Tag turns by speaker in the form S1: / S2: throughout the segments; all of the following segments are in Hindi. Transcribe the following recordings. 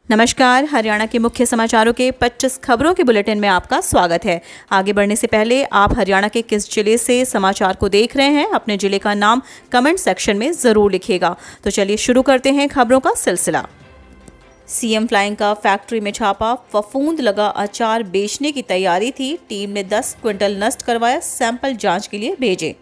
S1: नमस्कार। हरियाणा के मुख्य समाचारों के 25 खबरों के बुलेटिन में आपका स्वागत है। आगे बढ़ने से पहले आप हरियाणा के किस जिले से समाचार को देख रहे हैं, अपने जिले का नाम कमेंट सेक्शन में जरूर लिखिएगा। तो चलिए शुरू करते हैं खबरों का सिलसिला। सीएम फ्लाइंग का फैक्ट्री में छापा, फफूंद लगा अचार बेचने की तैयारी थी। टीम ने 10 क्विंटल नष्ट करवाया, सैंपल जांच के लिए भेजे।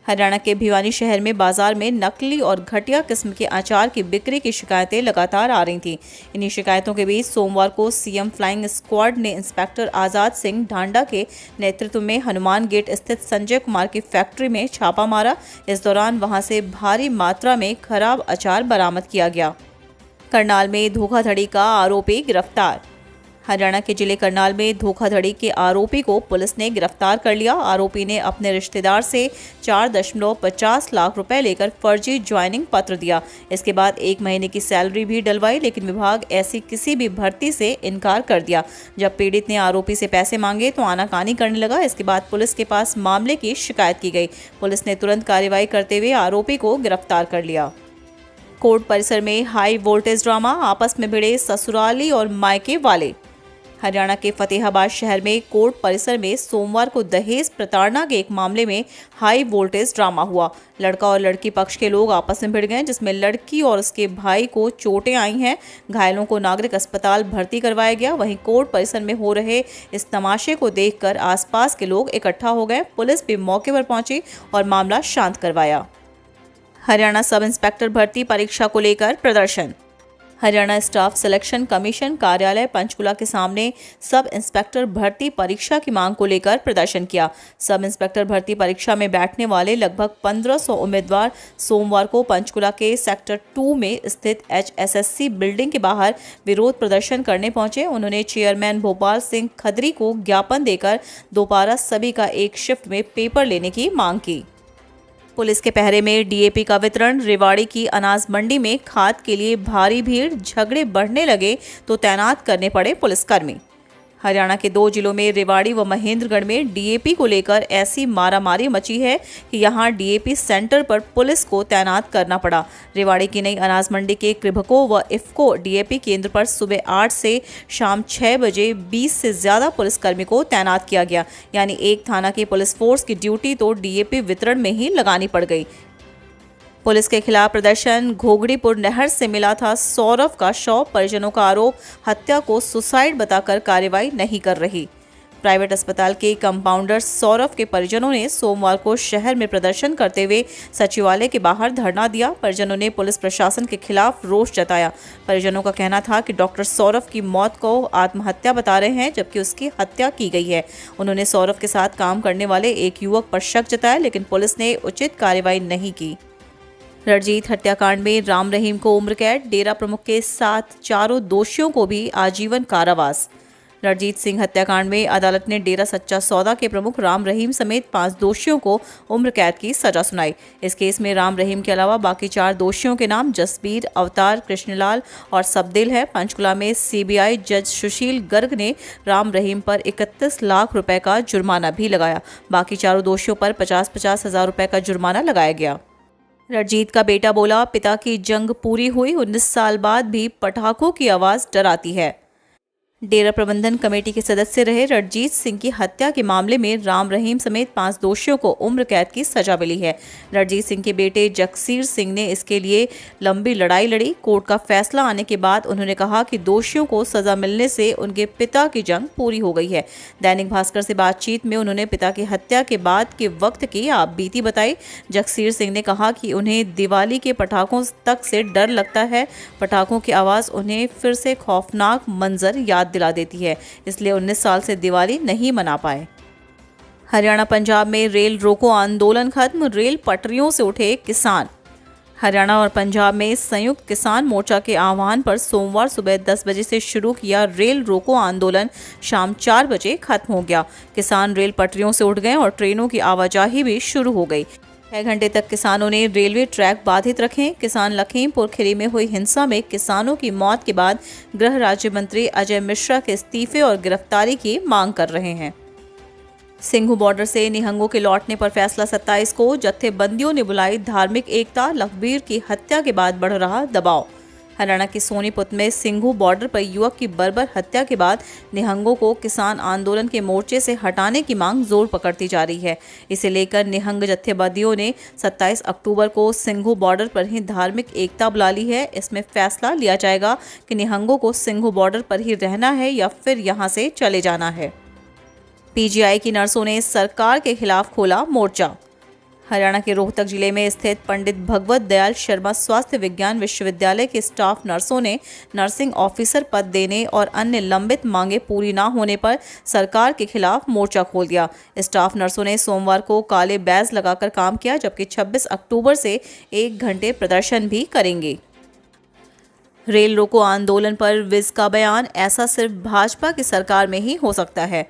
S1: हरियाणा के भिवानी शहर में बाजार में नकली और घटिया किस्म के अचार की बिक्री की शिकायतें लगातार आ रही थीं। इन्हीं शिकायतों के बीच सोमवार को सीएम फ्लाइंग स्क्वाड ने इंस्पेक्टर आजाद सिंह ढांडा के नेतृत्व में हनुमान गेट स्थित संजय कुमार की फैक्ट्री में छापा मारा। इस दौरान वहां से भारी मात्रा में खराब अचार बरामद किया गया। करनाल में धोखाधड़ी का आरोपी गिरफ्तार। हरियाणा के जिले करनाल में धोखाधड़ी के आरोपी को पुलिस ने गिरफ्तार कर लिया। आरोपी ने अपने रिश्तेदार से 4.50 लाख रुपए लेकर फर्जी ज्वाइनिंग पत्र दिया। इसके बाद 1 महीने की सैलरी भी डलवाई, लेकिन विभाग ऐसी किसी भी भर्ती से इनकार कर दिया। जब पीड़ित ने आरोपी से पैसे मांगे तो आनाकानी करने लगा। इसके बाद पुलिस के पास मामले की शिकायत की गई। पुलिस ने तुरंत कार्रवाई करते हुए आरोपी को गिरफ्तार कर लिया। कोर्ट परिसर में हाई वोल्टेज ड्रामा, आपस में भिड़े ससुराली और मायके वाले। हरियाणा के फतेहाबाद शहर में कोर्ट परिसर में सोमवार को दहेज प्रताड़ना के एक मामले में हाई वोल्टेज ड्रामा हुआ। लड़का और लड़की पक्ष के लोग आपस में भिड़ गए, जिसमें लड़की और उसके भाई को चोटें आई हैं। घायलों को नागरिक अस्पताल भर्ती करवाया गया। वहीं कोर्ट परिसर में हो रहे इस तमाशे को देखकर आसपास के लोग इकट्ठा हो गए। पुलिस भी मौके पर पहुंची और मामला शांत करवाया। हरियाणा सब इंस्पेक्टर भर्ती परीक्षा को लेकर प्रदर्शन। हरियाणा स्टाफ सिलेक्शन कमीशन कार्यालय पंचकुला के सामने सब इंस्पेक्टर भर्ती परीक्षा की मांग को लेकर प्रदर्शन किया। सब इंस्पेक्टर भर्ती परीक्षा में बैठने वाले लगभग 1500 उम्मीदवार सोमवार को पंचकुला के सेक्टर 2 में स्थित HSSC बिल्डिंग के बाहर विरोध प्रदर्शन करने पहुंचे। उन्होंने चेयरमैन भोपाल सिंह खदरी को ज्ञापन देकर दोबारा सभी का एक शिफ्ट में पेपर लेने की मांग की। पुलिस के पहरे में DAP का वितरण। रेवाड़ी की अनाज मंडी में खाद के लिए भारी भीड़, झगड़े बढ़ने लगे तो तैनात करने पड़े पुलिसकर्मी। हरियाणा के 2 जिलों में रेवाड़ी व महेंद्रगढ़ में DAP को लेकर ऐसी मारामारी मची है कि यहां DAP सेंटर पर पुलिस को तैनात करना पड़ा। रेवाड़ी की नई अनाज मंडी के कृभको व इफ्को DAP केंद्र पर सुबह 8 से शाम 6 बजे 20 से ज़्यादा पुलिसकर्मी को तैनात किया गया। यानी एक थाना की पुलिस फोर्स की ड्यूटी तो DAP वितरण में ही लगानी पड़ गई। पुलिस के खिलाफ प्रदर्शन। घोगड़ीपुर नहर से मिला था सौरभ का शव। परिजनों का आरोप, हत्या को सुसाइड बताकर कार्रवाई नहीं कर रही। प्राइवेट अस्पताल के कंपाउंडर सौरभ के परिजनों ने सोमवार को शहर में प्रदर्शन करते हुए सचिवालय के बाहर धरना दिया। परिजनों ने पुलिस प्रशासन के खिलाफ रोष जताया। परिजनों का कहना था कि डॉक्टर सौरभ की मौत को आत्महत्या बता रहे हैं, जबकि उसकी हत्या की गई है। उन्होंने सौरभ के साथ काम करने वाले एक युवक पर शक जताया, लेकिन पुलिस ने उचित कार्रवाई नहीं की। रणजीत हत्याकांड में राम रहीम को उम्र कैद। डेरा प्रमुख के साथ चारों दोषियों को भी आजीवन कारावास। रणजीत सिंह हत्याकांड में अदालत ने डेरा सच्चा सौदा के प्रमुख राम रहीम समेत 5 दोषियों को उम्र कैद की सजा सुनाई। इस केस में राम रहीम के अलावा बाकी 4 दोषियों के नाम जसबीर, अवतार, कृष्णलाल और सबदिल है। पंचकुला में CBI जज सुशील गर्ग ने राम रहीम पर 31 लाख रुपए का जुर्माना भी लगाया। बाकी चारों दोषियों पर 50-50 हज़ार रुपए का जुर्माना लगाया गया। रणजीत का बेटा बोला, पिता की जंग पूरी हुई, 19 साल बाद भी पटाखों की आवाज डराती है। डेरा प्रबंधन कमेटी के सदस्य रहे रणजीत सिंह की हत्या के मामले में राम रहीम समेत 5 दोषियों को उम्र कैद की सजा मिली है। रणजीत सिंह के बेटे जगसीर सिंह ने इसके लिए लंबी लड़ाई लड़ी। कोर्ट का फैसला आने के बाद उन्होंने कहा कि दोषियों को सजा मिलने से उनके पिता की जंग पूरी हो गई है। दैनिक भास्कर से बातचीत में उन्होंने पिता की हत्या के बाद के वक्त की आप बीती बताई। जगसीर सिंह ने कहा कि उन्हें दिवाली के पटाखों तक से डर लगता है। पटाखों की आवाज़ उन्हें फिर से खौफनाक मंजर याद दिला देती है, इसलिए 19 साल से दिवाली नहीं मना पाए। हरियाणा पंजाब में रेल रोको आंदोलन खत्म। रेल पटरियों से उठे किसान। हरियाणा और पंजाब में संयुक्त किसान मोर्चा के आह्वान पर सोमवार सुबह 10 बजे से शुरू किया रेल रोको आंदोलन शाम 4 बजे खत्म हो गया। किसान रेल पटरियों से उठ गए और ट्रेनों की आवाजाही भी शुरू हो गई। 6 घंटे तक किसानों ने रेलवे ट्रैक बाधित रखे। किसान लखीमपुर खीरी में हुई हिंसा में किसानों की मौत के बाद गृह राज्य मंत्री अजय मिश्रा के इस्तीफे और गिरफ्तारी की मांग कर रहे हैं। सिंघू बॉर्डर से निहंगों के लौटने पर फैसला 27 को। जत्थेबंदियों ने बुलाई धार्मिक एकता। लखबीर की हत्या के बाद बढ़ रहा दबाव। हरियाणा के सोनीपत में सिंघू बॉर्डर पर युवक की बर्बर हत्या के बाद निहंगों को किसान आंदोलन के मोर्चे से हटाने की मांग जोर पकड़ती जा रही है। इसे लेकर निहंग जत्थेबंदियों ने 27 अक्टूबर को सिंघू बॉर्डर पर ही धार्मिक एकता बुला ली है। इसमें फैसला लिया जाएगा कि निहंगों को सिंघू बॉर्डर पर ही रहना है या फिर यहां से चले जाना है। पीजीआई की नर्सों ने सरकार के खिलाफ खोला मोर्चा। हरियाणा के रोहतक जिले में स्थित पंडित भगवत दयाल शर्मा स्वास्थ्य विज्ञान विश्वविद्यालय के स्टाफ नर्सों ने नर्सिंग ऑफिसर पद देने और अन्य लंबित मांगे पूरी न होने पर सरकार के खिलाफ मोर्चा खोल दिया। स्टाफ नर्सों ने सोमवार को काले बैज लगाकर काम किया, जबकि 26 अक्टूबर से 1 घंटे प्रदर्शन भी करेंगे। रेल रोको आंदोलन पर विज का बयान, ऐसा सिर्फ भाजपा की सरकार में ही हो सकता है।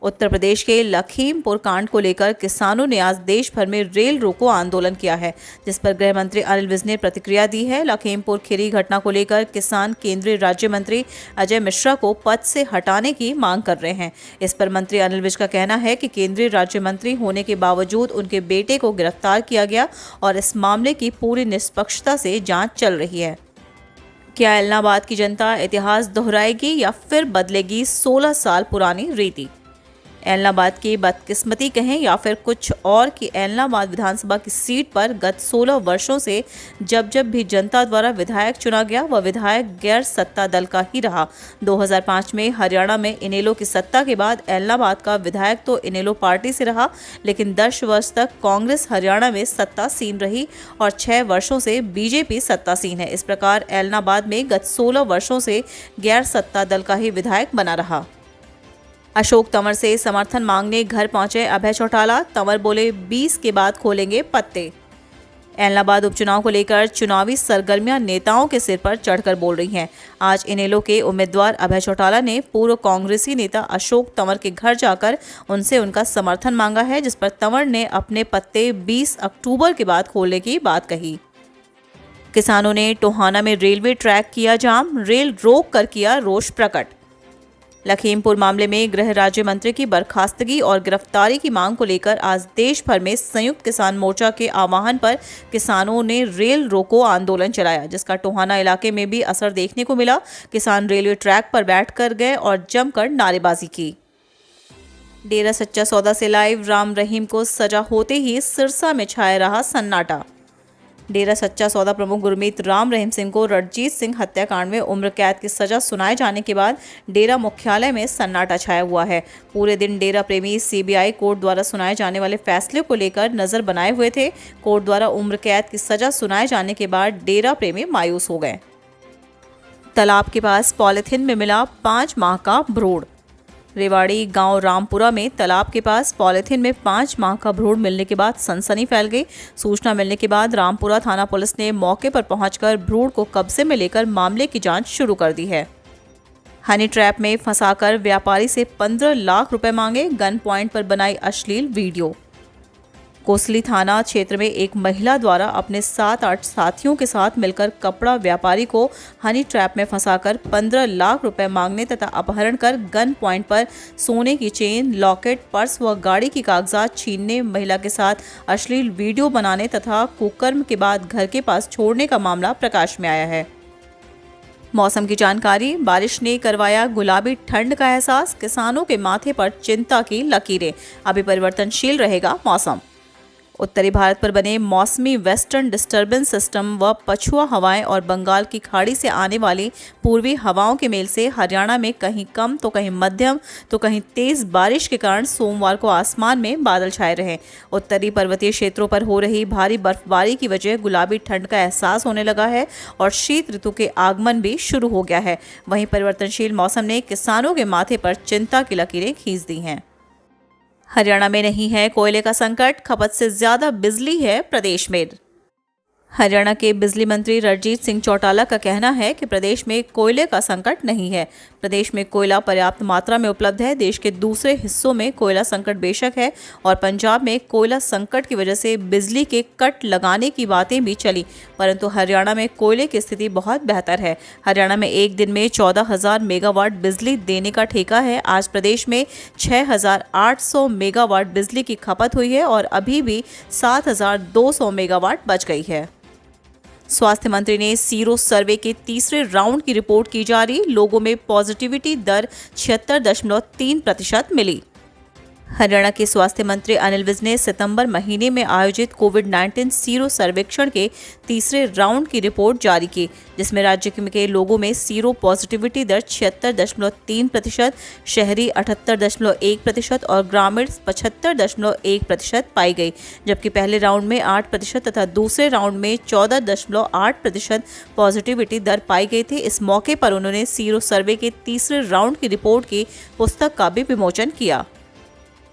S1: उत्तर प्रदेश के लखीमपुर कांड को लेकर किसानों ने आज देश भर में रेल रोको आंदोलन किया है, जिस पर गृह मंत्री अनिल विज ने प्रतिक्रिया दी है। लखीमपुर खीरी घटना को लेकर किसान केंद्रीय राज्य मंत्री अजय मिश्रा को पद से हटाने की मांग कर रहे हैं। इस पर मंत्री अनिल विज का कहना है कि केंद्रीय राज्य मंत्री होने के बावजूद उनके बेटे को गिरफ्तार किया गया और इस मामले की पूरी निष्पक्षता से जाँच चल रही है। क्या एलनाबाद की जनता इतिहास दोहराएगी या फिर बदलेगी 16 साल पुरानी रीति? एलनाबाद की बदकिस्मती कहें या फिर कुछ और की एलनाबाद विधानसभा की सीट पर गत 16 वर्षों से जब भी जनता द्वारा विधायक चुना गया वह विधायक गैर सत्ता दल का ही रहा। 2005 में हरियाणा में इनेलो की सत्ता के बाद एलनाबाद का विधायक तो इनेलो पार्टी से रहा, लेकिन 10 वर्ष तक कांग्रेस हरियाणा में सत्तासीन रही और 6 वर्षों से बीजेपी सत्तासीन है। इस प्रकार एलनाबाद में गत 16 वर्षों से गैर सत्ता दल का ही विधायक बना रहा। अशोक तंवर से समर्थन मांगने घर पहुंचे अभय चौटाला। तंवर बोले 20 के बाद खोलेंगे पत्ते। एलनाबाद उपचुनाव को लेकर चुनावी सरगर्मियां नेताओं के सिर पर चढ़कर बोल रही हैं। आज इनेलो के उम्मीदवार अभय चौटाला ने पूर्व कांग्रेसी नेता अशोक तंवर के घर जाकर उनसे उनका समर्थन मांगा है, जिस पर तंवर ने अपने पत्ते 20 अक्टूबर के बाद खोलने की बात कही। किसानों ने टोहाना में रेलवे ट्रैक किया जाम, रेल रोक कर किया रोष प्रकट। लखीमपुर मामले में गृह राज्य मंत्री की बर्खास्तगी और गिरफ्तारी की मांग को लेकर आज देश भर में संयुक्त किसान मोर्चा के आह्वान पर किसानों ने रेल रोको आंदोलन चलाया, जिसका टोहाना इलाके में भी असर देखने को मिला। किसान रेलवे ट्रैक पर बैठकर गए और जमकर नारेबाजी की। डेरा सच्चा सौदा से लाइव राम रहीम को सजा होते ही सिरसा में छाया रहा सन्नाटा। डेरा सच्चा सौदा प्रमुख गुरमीत राम रहीम सिंह को रणजीत सिंह हत्याकांड में उम्र कैद की सजा सुनाए जाने के बाद डेरा मुख्यालय में सन्नाटा छाया हुआ है। पूरे दिन डेरा प्रेमी सीबीआई कोर्ट द्वारा सुनाए जाने वाले फैसले को लेकर नजर बनाए हुए थे। कोर्ट द्वारा उम्र कैद की सजा सुनाए जाने के बाद डेरा प्रेमी मायूस हो गए। तालाब के पास पॉलिथीन में मिला 5 माह का भ्रूण। रेवाड़ी गांव रामपुरा में तालाब के पास पॉलिथीन में 5 माह का भ्रूण मिलने के बाद सनसनी फैल गई। सूचना मिलने के बाद रामपुरा थाना पुलिस ने मौके पर पहुंचकर भ्रूण को कब्जे में लेकर मामले की जांच शुरू कर दी है। हनी ट्रैप में फंसाकर व्यापारी से 15 लाख रुपए मांगे, गन पॉइंट पर बनाई अश्लील वीडियो। कोसली थाना क्षेत्र में एक महिला द्वारा अपने 7-8 साथियों के साथ मिलकर कपड़ा व्यापारी को हनी ट्रैप में फंसाकर 15 लाख रुपए मांगने तथा अपहरण कर गन पॉइंट पर सोने की चेन, लॉकेट, पर्स व गाड़ी की कागजात छीनने, महिला के साथ अश्लील वीडियो बनाने तथा कुकर्म के बाद घर के पास छोड़ने का मामला प्रकाश में आया है। मौसम की जानकारी। बारिश ने करवाया गुलाबी ठंड का एहसास, किसानों के माथे पर चिंता की लकीरें। अभी परिवर्तनशील रहेगा मौसम। उत्तरी भारत पर बने मौसमी वेस्टर्न डिस्टर्बेंस सिस्टम व पछुआ हवाएं और बंगाल की खाड़ी से आने वाली पूर्वी हवाओं के मेल से हरियाणा में कहीं कम तो कहीं मध्यम तो कहीं तेज बारिश के कारण सोमवार को आसमान में बादल छाए रहे। उत्तरी पर्वतीय क्षेत्रों पर हो रही भारी बर्फबारी की वजह गुलाबी ठंड का एहसास होने लगा है और शीत ऋतु के आगमन भी शुरू हो गया है। वहीं परिवर्तनशील मौसम ने किसानों के माथे पर चिंता की लकीरें खींच दी हैं। हरियाणा में नहीं है कोयले का संकट, खपत से ज्यादा बिजली है प्रदेश में। हरियाणा के बिजली मंत्री रणजीत सिंह चौटाला का कहना है कि प्रदेश में कोयले का संकट नहीं है। प्रदेश में कोयला पर्याप्त मात्रा में उपलब्ध है। देश के दूसरे हिस्सों में कोयला संकट बेशक है और पंजाब में कोयला संकट की वजह से बिजली के कट लगाने की बातें भी चली, परंतु हरियाणा में कोयले की स्थिति बहुत बेहतर है। हरियाणा में एक दिन में 14,000 मेगावाट बिजली देने का ठेका है। आज प्रदेश में 6,800 मेगावाट बिजली की खपत हुई है और अभी भी 7,200 मेगावाट बच गई है। स्वास्थ्य मंत्री ने सीरो सर्वे के तीसरे राउंड की रिपोर्ट की जारी। लोगों में पॉजिटिविटी दर 76.3% मिली। हरियाणा के स्वास्थ्य मंत्री अनिल विज ने सितंबर महीने में आयोजित कोविड-19 सीरो सर्वेक्षण के तीसरे राउंड की रिपोर्ट जारी की, जिसमें राज्य के लोगों में सीरो पॉजिटिविटी दर 76.3%, शहरी 78.1% और ग्रामीण 75.1% पाई गई, जबकि पहले राउंड में 8% तथा दूसरे राउंड में 14.8% पॉजिटिविटी दर पाई गई थी। इस मौके पर उन्होंने सीरो सर्वे के तीसरे राउंड की रिपोर्ट की पुस्तक का भी विमोचन किया।